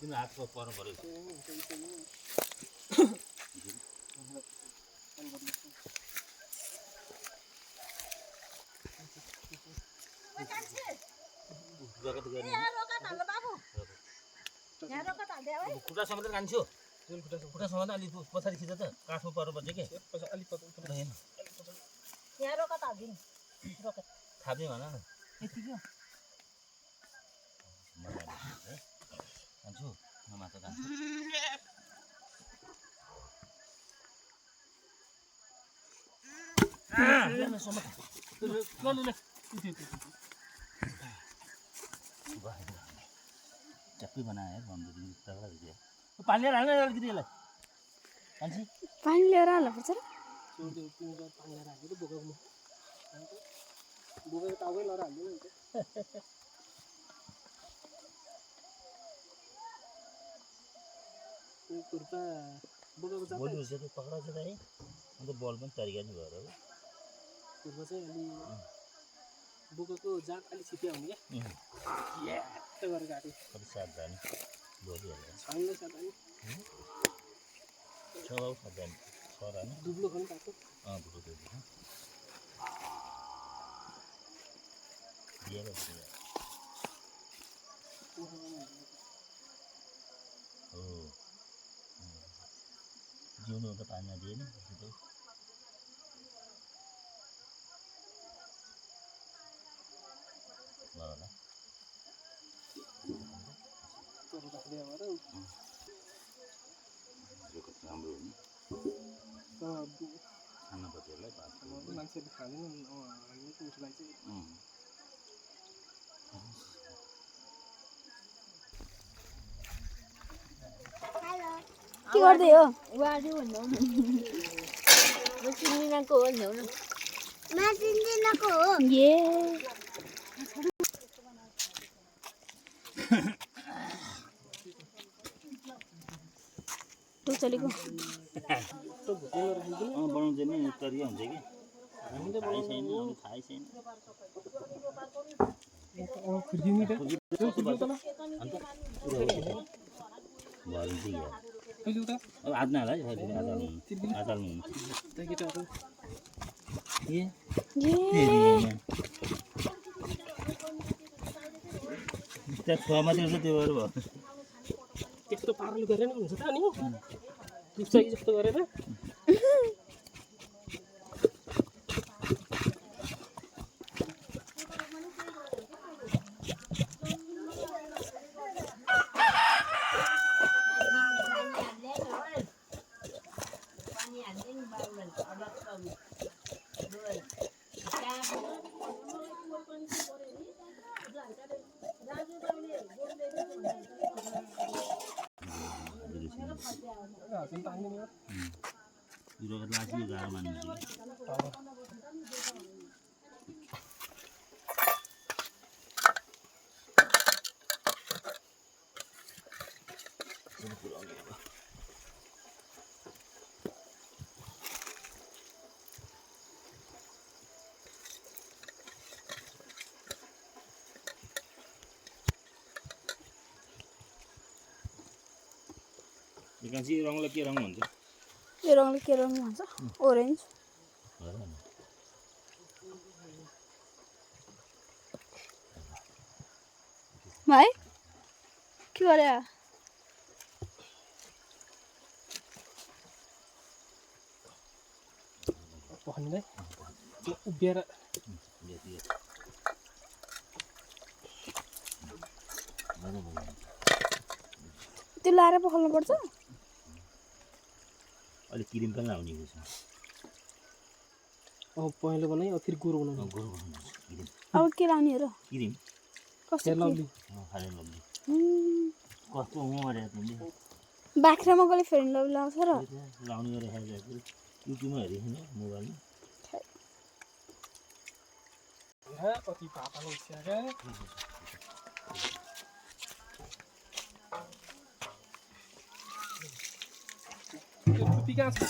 तिम्रो हातको पर्नु पर्यो खुट्टा समातेर कान्छु खुट्टा समात्दा अलिक पछाडि खिच त काठमा पर्नुपर्छ के अलिक यहाँ रोका त हाल्दिनु थाप्ने भन न यतिको कान्छु म मात्र कान्छु चप्पी बनाए पानी लिएर हाल्न अलिकति यसलाई कान्छी पानी लिएर हाल्नुपर्छ र पानी लिएर हाल्नु बोकाउनु बोकेको टाउकै लिएर हाल्दैन नि त कुर्ता बोकेको जात बोल्नु चाहिँ पक्राउँछ त है अन्त बल पनि तरिका नि भएर हो कुर्ता चाहिँ अलि बोकेको जात अलिक छिट्टै आउने क्या यस्तो गरेर काट्यो कति साथ जाने भोलिहाल्छ छैन साथ अनि छ जाने छोरा नि दुब्लो खनि पाएको दुब्लो दिएर हो जिउनु त पानीमा दिएन होला राम्रो हो नि खानापतिहरूलाई मान्छेले खाँदैन उसलाई चाहिँ के गर्दै हो वाडी भन्नु म चिन्दिनको हो ल्याउन म चिन्दिनको हो ए तो चलेको बनाउँछ नि तरिका हुन्छ कि हामीले थाहै छैन अब हात नहाल है आधाल्नु छुवा मात्रै हुन्छ त्यो भएर भयो त्यस्तो पाराले गरेर हुन्छ त अनि दुप्साई जस्तो गरेर लासी गाह्रो मान्नु कान्छी रङलाई के रङ भन्छ यो रङले के रङ भन्छ ओरेन्ज भाइ के गरे भन्दै उभिएर त्यो लाएर पखाल्नु पर्छ अलिक क्रिम पनि लाउने छ पहेँलो बनाइ फेरि गोरो बनाउनु अब के लाउने हो र क्रिम कस्तो लभली खाले लभली कस्तो हो अरे तिमीले बाख्रामा कसले फेरि लभली लाउँछ र लाउने गरेर हेर्दा युट्युबमा हेरेको मोबाइलमा कति पापाको स्यागा यो टुपी कहाँ छ